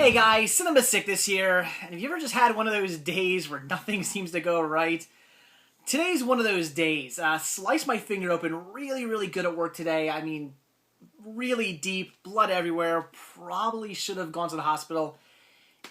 Hey guys, Cinema Sick this here, and have you ever just had one of those days where nothing seems to go right? Today's one of those days. Sliced my finger open really good at work today. I mean, really deep, blood everywhere. Probably should have gone to the hospital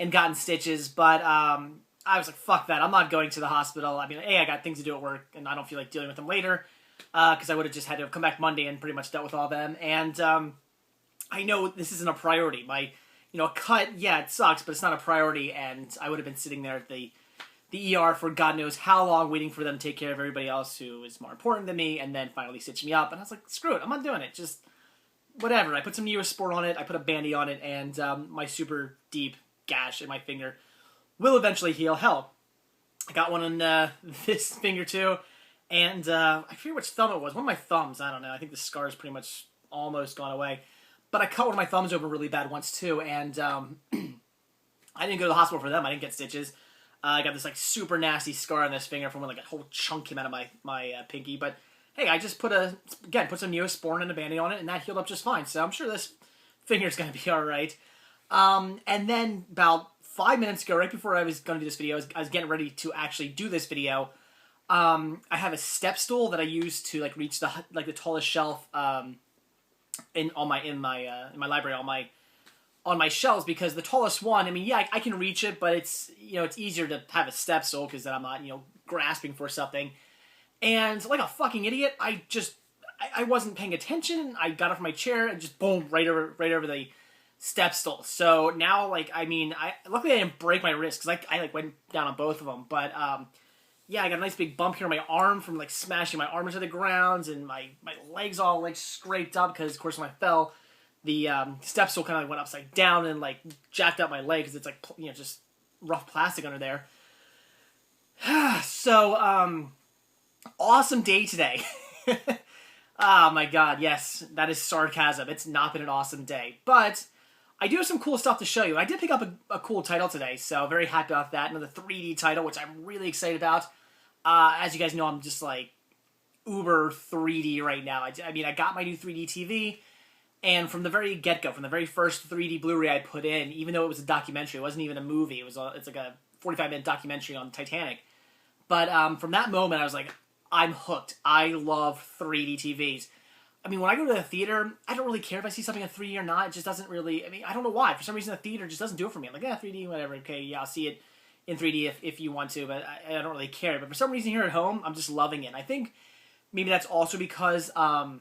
and gotten stitches, but I was like, fuck that, I'm not going to the hospital. I mean, A, I got things to do at work, and I don't feel like dealing with them later, because I would have just had to come back Monday and pretty much dealt with all of them, and I know this isn't a priority. A cut, yeah, it sucks, but it's not a priority, and I would have been sitting there at the ER for God knows how long, waiting for them to take care of everybody else who is more important than me, and then finally stitch me up, and I was like, screw it, I'm not doing it, just whatever. I put some Neosporin on it, I put a Band-Aid on it, and my super deep gash in my finger will eventually heal. Hell, I got one on this finger too, and I forget which thumb it was, one of my thumbs, I don't know, I think the scar is pretty much almost gone away. But I cut one of my thumbs open really bad once too, and I didn't go to the hospital for them. I didn't get stitches. I got this like super nasty scar on this finger from when like a whole chunk came out of my pinky. But hey, I just put some Neosporin and a Band-Aid on it, and that healed up just fine. So I'm sure this finger's gonna be all right. And then about 5 minutes ago, right before I was gonna do this video, I was getting ready to actually do this video. I have a step stool that I use to like reach the tallest shelf. In my library, on my shelves, because the tallest one, I mean, yeah, I can reach it, but it's easier to have a step stool because then I'm not grasping for something. And like a fucking idiot, I wasn't paying attention. I got off my chair and just boom, right over the step stool. So now, like, I mean, luckily I didn't break my wrist because I like went down on both of them, but yeah, I got a nice big bump here on my arm from like smashing my arm into the ground, and my legs all like scraped up because, of course, when I fell, the step stool kind of went upside down and like jacked up my leg because it's like just rough plastic under there. So awesome day today. Oh my god, yes, that is sarcasm. It's not been an awesome day, but I do have some cool stuff to show you. I did pick up a cool title today, so very happy about that. Another 3D title, which I'm really excited about. As you guys know, I'm just like uber 3D right now. I mean, I got my new 3D TV, and from the very get-go, from the very first 3D Blu-ray I put in, even though it was a documentary, it wasn't even a movie. It's like a 45-minute documentary on Titanic. But from that moment, I was like, I'm hooked. I love 3D TVs. I mean, when I go to the theater, I don't really care if I see something in 3D or not. It just doesn't really, I mean, I don't know why. For some reason, the theater just doesn't do it for me. I'm like, yeah, 3D, whatever. Okay, yeah, I'll see it in 3D if you want to, but I don't really care. But for some reason here at home, I'm just loving it. And I think maybe that's also because I'm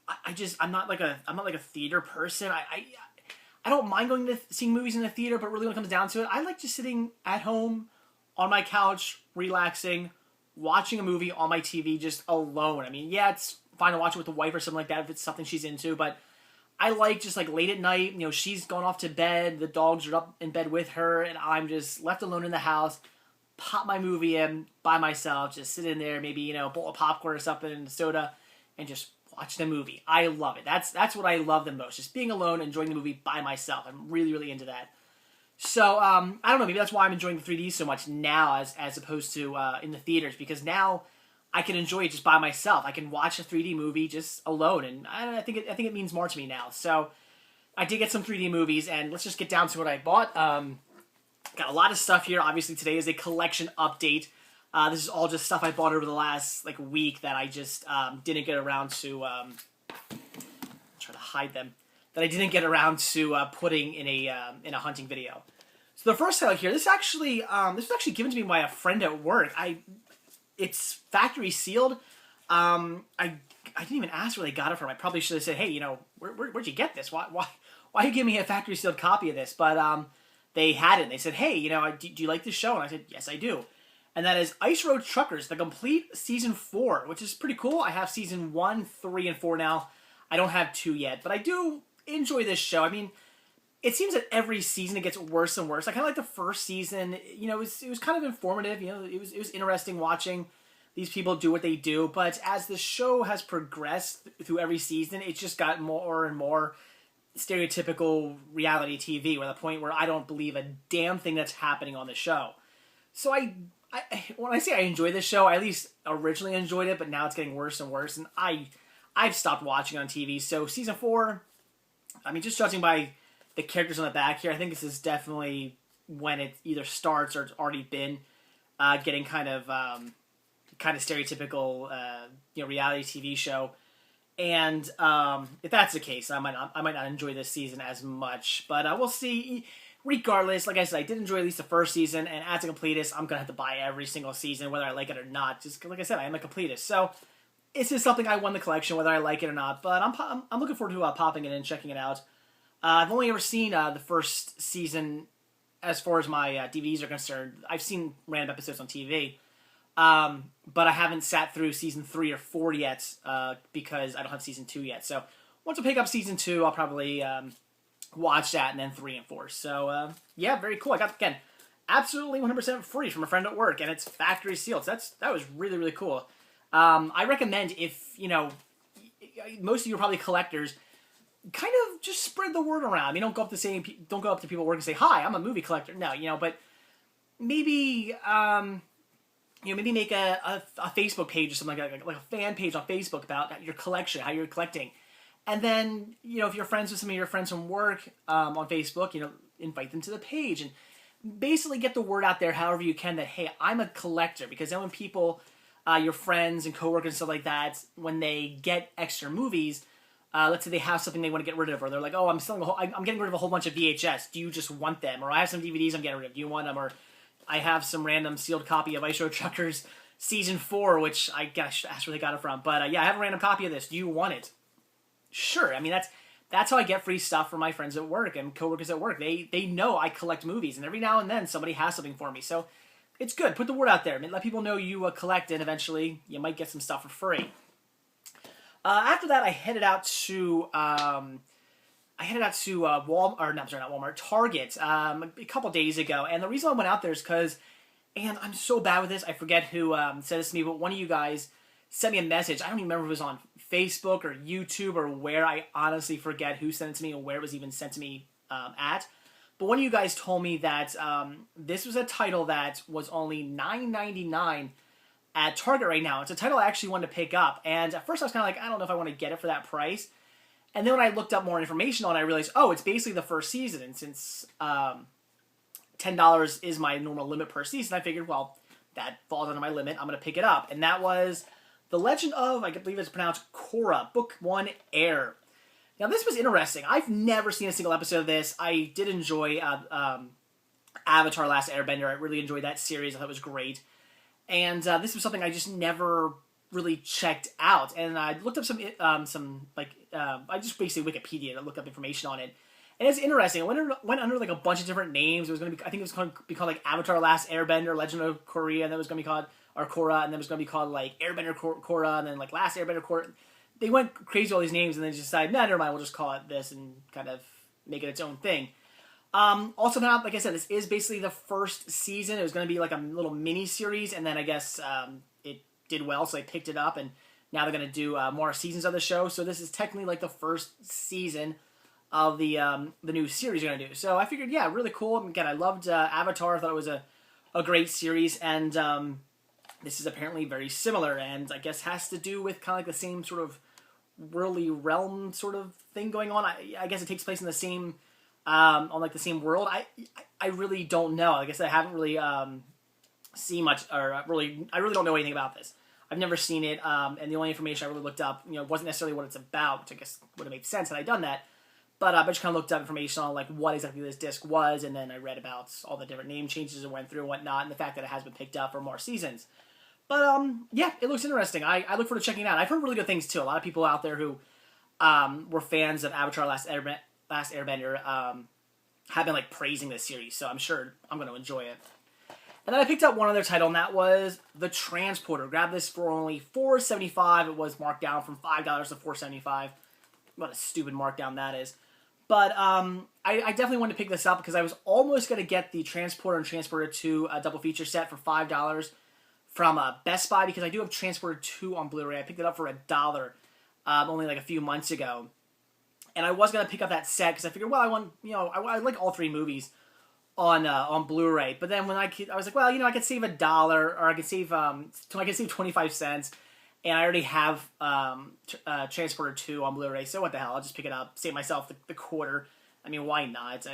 not like a theater person. I don't mind going to seeing movies in the theater, but really when it comes down to it, I like just sitting at home on my couch, relaxing, watching a movie on my TV just alone. I mean, yeah, it's fine to watch it with the wife or something like that if it's something she's into, but I like just like late at night, she's gone off to bed, the dogs are up in bed with her, and I'm just left alone in the house, pop my movie in by myself, just sit in there, maybe, a bowl of popcorn or something and a soda, and just watch the movie. I love it. That's what I love the most, just being alone, enjoying the movie by myself. I'm really into that. So, I don't know, maybe that's why I'm enjoying the 3D so much now as opposed to in the theaters, because now I can enjoy it just by myself. I can watch a 3D movie just alone, and I think it means more to me now. So I did get some 3D movies, and let's just get down to what I bought. Got a lot of stuff here. Obviously, today is a collection update. This is all just stuff I bought over the last week that I just didn't get around to. I'll try to hide them. That I didn't get around to putting in a hunting video. So the first title here, this was actually given to me by a friend at work. It's factory sealed. I didn't even ask where they got it from. I probably should have said, hey, where'd you get this? Why are you giving me a factory sealed copy of this? But they had it. They said, hey, do you like this show? And I said, yes, I do. And that is Ice Road Truckers, the complete season 4, which is pretty cool. I have season 1, 3, and 4 now. I don't have 2 yet, but I do enjoy this show. I mean, it seems that every season it gets worse and worse. I kind of like the first season. It was kind of informative. It was interesting watching these people do what they do. But as the show has progressed through every season, it just got more and more stereotypical reality TV, to the point where I don't believe a damn thing that's happening on the show. So when I say I enjoy this show, I at least originally enjoyed it, but now it's getting worse and worse, and I've stopped watching on TV. So season 4, I mean, just judging by the characters on the back here. I think this is definitely when it either starts or it's already been getting kind of stereotypical reality TV show. And if that's the case, I might not enjoy this season as much. But we'll see. Regardless, like I said, I did enjoy at least the first season, and as a completist, I'm gonna have to buy every single season, whether I like it or not. Just like I said, I am a completist, so it's just something I won the collection, whether I like it or not. But I'm looking forward to popping it in and checking it out. I've only ever seen the first season as far as my DVDs are concerned. I've seen random episodes on TV, but I haven't sat through season 3 or 4 yet because I don't have season 2 yet. So once I pick up season 2, I'll probably watch that, and then 3 and 4. So yeah, very cool. I got, again, absolutely 100% free from a friend at work, and it's factory sealed. So that was really, really cool. I recommend, if most of you are probably collectors, kind of just spread the word around. I mean, don't go up to people at work and say, "Hi, I'm a movie collector." No, but maybe maybe make a Facebook page or something like a fan page on Facebook about your collection, how you're collecting. And then, if you're friends with some of your friends from work on Facebook, invite them to the page and basically get the word out there however you can that, hey, I'm a collector. Because then when people, your friends and coworkers and stuff like that, when they get extra movies, let's say they have something they want to get rid of, or they're like, oh, I'm getting rid of a whole bunch of VHS. Do you just want them? Or I have some DVDs I'm getting rid of. Do you want them? Or I have some random sealed copy of Ice Road Truckers Season 4, which I guess that's where they got it from. But yeah, I have a random copy of this. Do you want it? Sure. I mean, that's how I get free stuff from my friends at work and coworkers at work. They know I collect movies, and every now and then somebody has something for me. So it's good. Put the word out there. Let people know you collect, and eventually you might get some stuff for free. After that, I headed out to Target a couple days ago. And the reason I went out there is because, and I'm so bad with this, I forget who said this to me, but one of you guys sent me a message. I don't even remember if it was on Facebook or YouTube or where. I honestly forget who sent it to me or where it was even sent to me at. But one of you guys told me that this was a title that was only $9.99 at Target right now. It's a title I actually wanted to pick up. And at first I was kind of like, I don't know if I want to get it for that price. And then when I looked up more information on it, I realized, oh, it's basically the first season. And since $10 is my normal limit per season, I figured, well, that falls under my limit. I'm going to pick it up. And that was The Legend of, I believe it's pronounced Korra, Book 1 Air. Now, this was interesting. I've never seen a single episode of this. I did enjoy Avatar Last Airbender. I really enjoyed that series. I thought it was great. And this was something I just never really checked out. And I looked up I just basically Wikipedia to look up information on it. And it's interesting. It went under like a bunch of different names. It was going to be, I think it was going to be called like Avatar Last Airbender, Legend of Korra, and then it was going to be called, or Korra, and then it was going to be called like Airbender Korra, and then like Last Airbender Korra. They went crazy with all these names, and then just decided, nah, never mind, we'll just call it this and kind of make it its own thing. Also now, like I said, this is basically the first season. It was going to be like a little mini-series, and then I guess it did well, so they picked it up, and now they're going to do more seasons of the show. So this is technically like the first season of the new series you're going to do. So I figured, yeah, really cool. And again, I loved Avatar. I thought it was a great series, and this is apparently very similar, and I guess has to do with kind of like the same sort of worldly realm sort of thing going on. I guess it takes place in the same on like the same world. I really don't know. I guess I haven't really seen much, or I really don't know anything about this. I've never seen it, and the only information I really looked up, wasn't necessarily what it's about, which I guess would have made sense had I done that. But I just kind of looked up information on like what exactly this disc was, and then I read about all the different name changes it went through and whatnot, and the fact that it has been picked up for more seasons. But yeah, it looks interesting. I look forward to checking it out. I've heard really good things too. A lot of people out there who were fans of Avatar Last Airbender have been like praising this series, so I'm sure I'm going to enjoy it. And then I picked up one other title, and that was The Transporter. Grabbed this for only $4.75. It was marked down from $5 to $4.75. What a stupid markdown that is. But I definitely wanted to pick this up because I was almost going to get the Transporter and Transporter 2 double feature set for $5 from Best Buy, because I do have Transporter 2 on Blu-ray. I picked it up for $1 only like a few months ago. And I was going to pick up that set because I figured, well, I like all three movies on Blu-ray. But then when I was like, well, I could save $1, or I could save 25 cents. And I already have Transporter 2 on Blu-ray, so what the hell? I'll just pick it up, save myself the quarter, I mean, why not?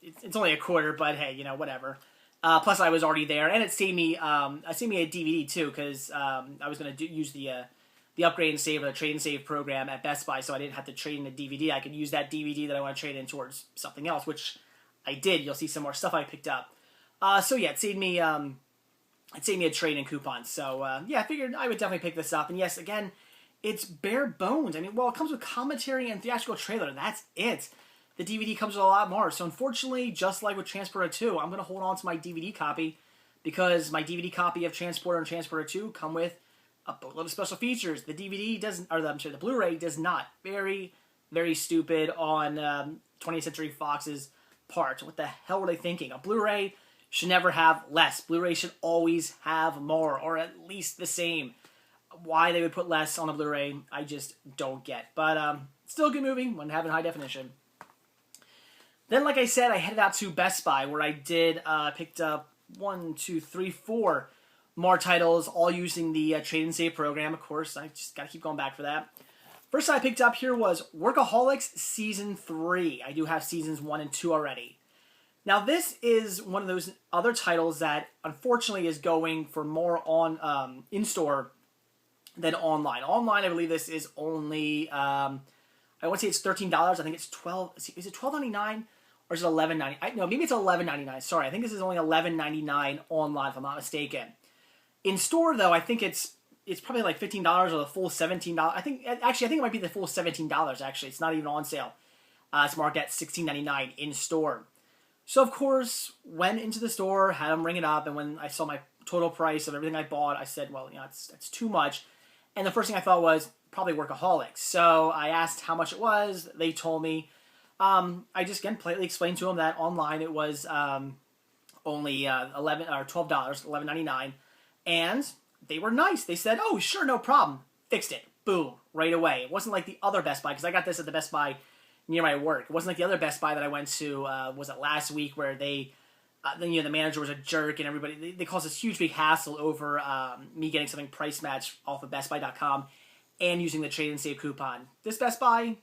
It's only a quarter, but hey, whatever. Plus, I was already there, and it saved me. It saved me a DVD too, because I was gonna use the upgrade and save or the trade and save program at Best Buy, so I didn't have to trade in a DVD. I could use that DVD that I want to trade in towards something else, which I did. You'll see some more stuff I picked up. So yeah, it saved me. It saved me a trade-in coupon. So yeah, I figured I would definitely pick this up. And yes, again, it's bare bones. I mean, well, it comes with commentary and theatrical trailer. That's it. The DVD comes with a lot more. So unfortunately, just like with Transporter 2, I'm going to hold on to my DVD copy because my DVD copy of Transporter and Transporter 2 come with a boatload of special features. The DVD doesn't, or the Blu-ray does not. Very, very stupid on 20th Century Fox's part. What the hell were they thinking? A Blu-ray should never have less. Blu-ray should always have more, or at least the same. Why they would put less on a Blu-ray, I just don't get. But still a good movie when having high definition. Then, like I said, I headed out to Best Buy, where I did picked up 4 more titles, all using the Trade and Save program. Of course, I just got to keep going back for that. First I picked up here was Workaholics Season 3. I do have Seasons 1 and 2 already. Now, this is one of those other titles that, unfortunately, is going for more on in-store than online. Online, I believe this is only, I want to say it's $13. I think it's $12. Is it $12.99 or is it $11.99? No, maybe it's $11.99. Sorry, I think this is only $11.99 online, if I'm not mistaken. In store, though, I think it's probably like $15 or the full $17. I think it might be the full $17. Actually, it's not even on sale. It's marked at $16.99 in store. So, of course, went into the store, had them ring it up, and when I saw my total price of everything I bought, I said, well, it's too much. And the first thing I thought was probably Workaholics. So I asked how much it was. They told me. I just, again, politely explained to them that online it was only $11 or $12, $11.99. And they were nice. They said, oh, sure, no problem. Fixed it. Boom. Right away. It wasn't like the other Best Buy, because I got this at the Best Buy near my work. It wasn't like the other Best Buy that I went to, was it last week, where the manager was a jerk and everybody, they caused this huge big hassle over me getting something price matched off of BestBuy.com and using the trade and save coupon. This Best Buy,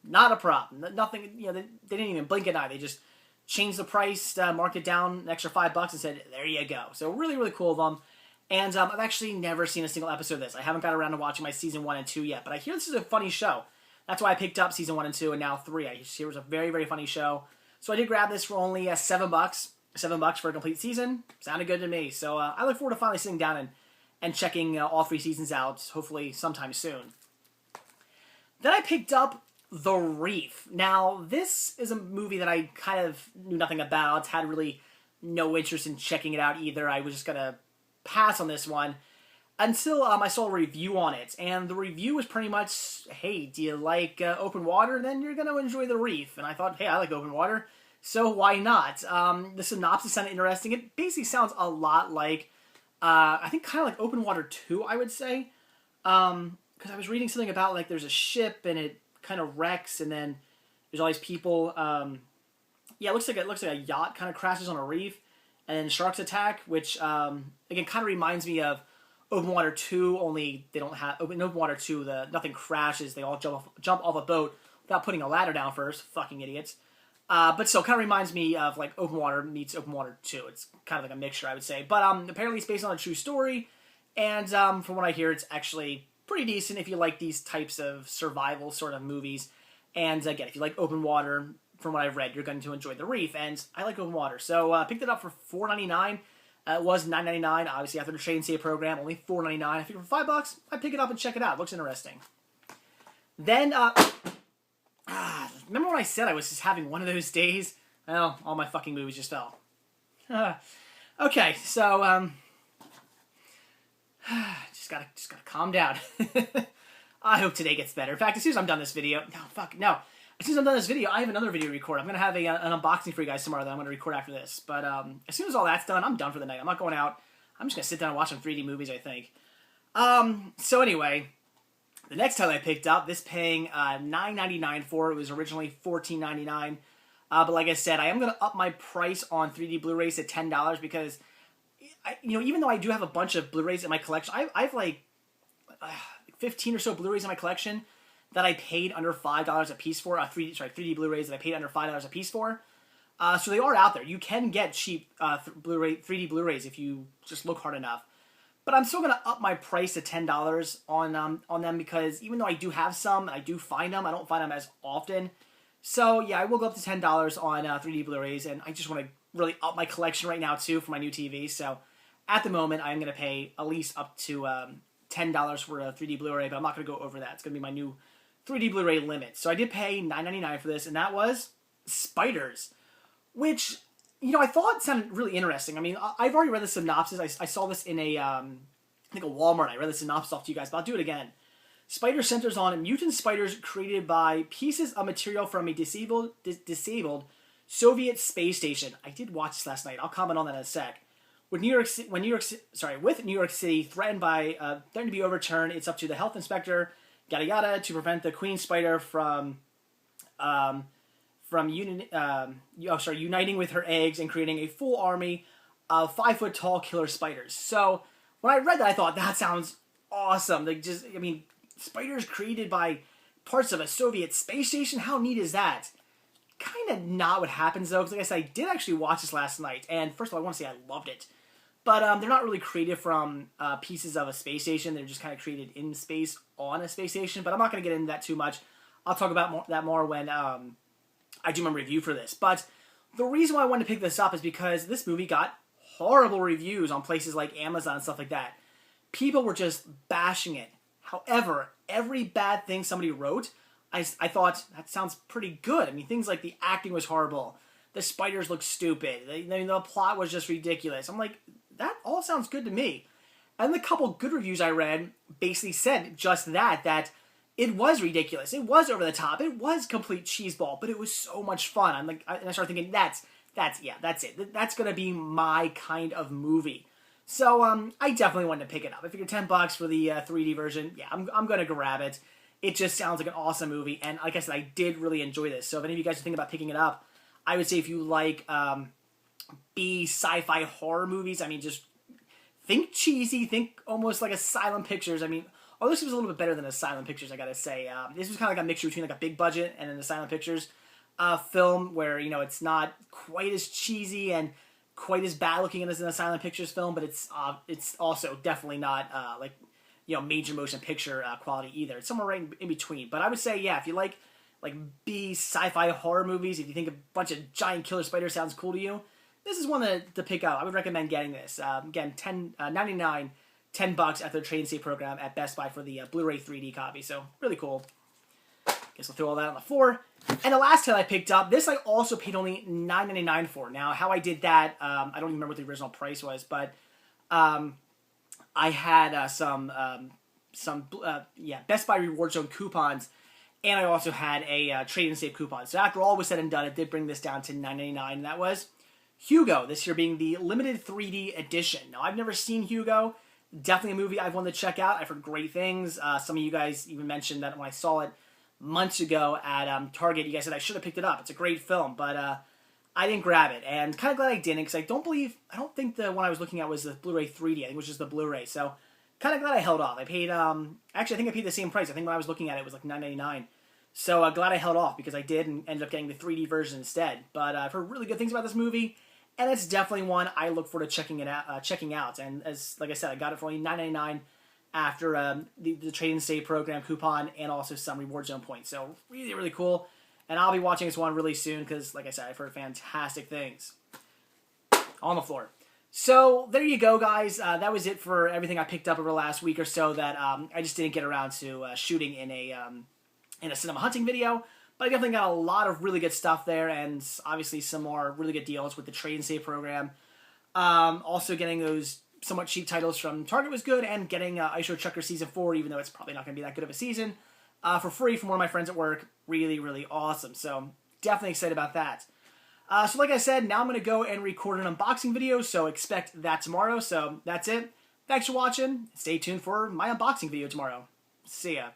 not a problem. Nothing, they didn't even blink an eye. They just changed the price, marked it down an extra $5 and said, there you go. So really, really cool of them. And I've actually never seen a single episode of this. I haven't got around to watching my season 1 and 2 yet, but I hear this is a funny show. That's why I picked up season 1 and 2 and now 3. I hear it was a very, very funny show. So I did grab this for only $7. $7 for a complete season. Sounded good to me. So I look forward to finally sitting down and checking all 3 seasons out, hopefully sometime soon. Then I picked up The Reef. Now, this is a movie that I kind of knew nothing about, had really no interest in checking it out either. I was just going to pass on this one until I saw a review on it. And the review was pretty much, hey, do you like open water? Then you're going to enjoy The Reef. And I thought, hey, I like open water, so why not? The synopsis sounded interesting. It basically sounds a lot like, I think kind of like Open Water 2, I would say. Because I was reading something about, like, there's a ship and it kind of wrecks, and then there's all these people. Yeah, it looks like a yacht kind of crashes on a reef, and then sharks attack, which, again, kind of reminds me of Open Water 2, only they don't have... In Open Water 2, nothing crashes. They all jump off a boat without putting a ladder down first. Fucking idiots. But still, kind of reminds me of, like, Open Water meets Open Water 2. It's kind of like a mixture, I would say. But apparently it's based on a true story, and from what I hear, it's actually pretty decent if you like these types of survival sort of movies. And again, if you like open water, from what I've read, you're going to enjoy The Reef. And I like open water, so I picked it up for $4.99. It was $9.99, obviously, after the trade and save program, only $4.99. I figured for $5, I'd pick it up and check it out. It looks interesting. Then, remember when I said I was just having one of those days? Well, all my fucking movies just fell. Okay, so, just gotta calm down. I hope today gets better. In fact, as soon as I'm done this video... As soon as I'm done this video, I have another video to record. I'm going to have an unboxing for you guys tomorrow that I'm going to record after this. But as soon as all that's done, I'm done for the night. I'm not going out. I'm just going to sit down and watch some 3D movies, I think. So anyway, the next title I picked up, this paying $9.99 for. It was originally $14.99. But like I said, I am going to up my price on 3D Blu-rays to $10 because, even though I do have a bunch of Blu-rays in my collection, I have like 15 or so Blu-rays in my collection that I paid under $5 a piece for. 3D Blu-rays that I paid under $5 a piece for. So they are out there. You can get cheap Blu-ray 3D Blu-rays if you just look hard enough. But I'm still going to up my price to $10 on them because even though I do have some, I do find them. I don't find them as often. So yeah, I will go up to $10 on 3D Blu-rays, and I just want to really up my collection right now too for my new TV. So at the moment, I'm going to pay at least up to $10 for a 3D Blu-ray, but I'm not going to go over that. It's going to be my new 3D Blu-ray limit. So I did pay $9.99 for this, and that was Spiders, which, you know, I thought sounded really interesting. I mean, I've already read the synopsis. I saw this in I think a Walmart. I read the synopsis off to you guys, but I'll do it again. Spider centers on mutant spiders created by pieces of material from a disabled Soviet space station. I did watch this last night. I'll comment on that in a sec. With New York City threatened to be overturned, it's up to the health inspector, yada yada, to prevent the queen spider from uniting with her eggs and creating a full army of 5-foot-tall killer spiders. So when I read that, I thought that sounds awesome. Spiders created by parts of a Soviet space station. How neat is that? Kind of not what happens though, because like I said, I did actually watch this last night, and first of all, I want to say I loved it. But they're not really created from pieces of a space station. They're just kind of created in space on a space station. But I'm not going to get into that too much. I'll talk about that more when I do my review for this. But the reason why I wanted to pick this up is because this movie got horrible reviews on places like Amazon and stuff like that. People were just bashing it. However, every bad thing somebody wrote, I thought, that sounds pretty good. I mean, things like the acting was horrible. The spiders looked stupid. The plot was just ridiculous. I'm like, that all sounds good to me. And the couple good reviews I read basically said just that it was ridiculous. It was over the top. It was complete cheeseball, but it was so much fun. And I started thinking, that's it. That's going to be my kind of movie. So I definitely wanted to pick it up. I figured $10 for the 3D version. Yeah, I'm going to grab it. It just sounds like an awesome movie. And like I said, I did really enjoy this. So if any of you guys are thinking about picking it up, I would say if you like B sci-fi horror movies, I mean, just think cheesy, think almost like Asylum Pictures. I mean, this was a little bit better than Asylum Pictures, I gotta say. This was kind of like a mixture between like a big budget and an Asylum Pictures film where, you know, it's not quite as cheesy and quite as bad looking as an Asylum Pictures film, but it's also definitely not major motion picture quality either. It's somewhere right in between. But I would say, yeah, if you like B sci-fi horror movies, if you think a bunch of giant killer spiders sounds cool to you, this is one to pick up. I would recommend getting this. Again, $10 at their Trade and Save program at Best Buy for the Blu-ray 3D copy. So really cool. Guess I'll throw all that on the floor. And the last title I picked up, this I also paid only $9.99 for. Now, how I did that, I don't even remember what the original price was, but I had some Best Buy Reward Zone coupons, and I also had a Trade and Save coupon. So after all was said and done, it did bring this down to $9.99, and that was Hugo, this year being the limited 3D edition. Now, I've never seen Hugo. Definitely a movie I've wanted to check out. I've heard great things. Some of you guys even mentioned that when I saw it months ago at Target, you guys said I should have picked it up. It's a great film, but I didn't grab it, and kind of glad I didn't, because I don't think the one I was looking at was the Blu-ray 3D. I think it was just the Blu-ray, so kind of glad I held off. I paid, actually, I think I paid the same price. I think when I was looking at it was like $9.99. So glad I held off, because I did and ended up getting the 3D version instead. But I've heard really good things about this movie, and it's definitely one I look forward to checking out. And like I said, I got it for only $9.99 after the Trade and Save program coupon and also some Reward Zone points. So really, really cool. And I'll be watching this one really soon because, like I said, I've heard fantastic things. On the floor. So there you go, guys. That was it for everything I picked up over the last week or so that I just didn't get around to shooting in a cinema hunting video. But I definitely got a lot of really good stuff there, and obviously some more really good deals with the Trade and Save program. Also getting those somewhat cheap titles from Target was good, and getting Ice Road Trucker Season 4, even though it's probably not going to be that good of a season, for free from one of my friends at work. Really, really awesome. So definitely excited about that. So like I said, now I'm going to go and record an unboxing video, so expect that tomorrow. So that's it. Thanks for watching. Stay tuned for my unboxing video tomorrow. See ya.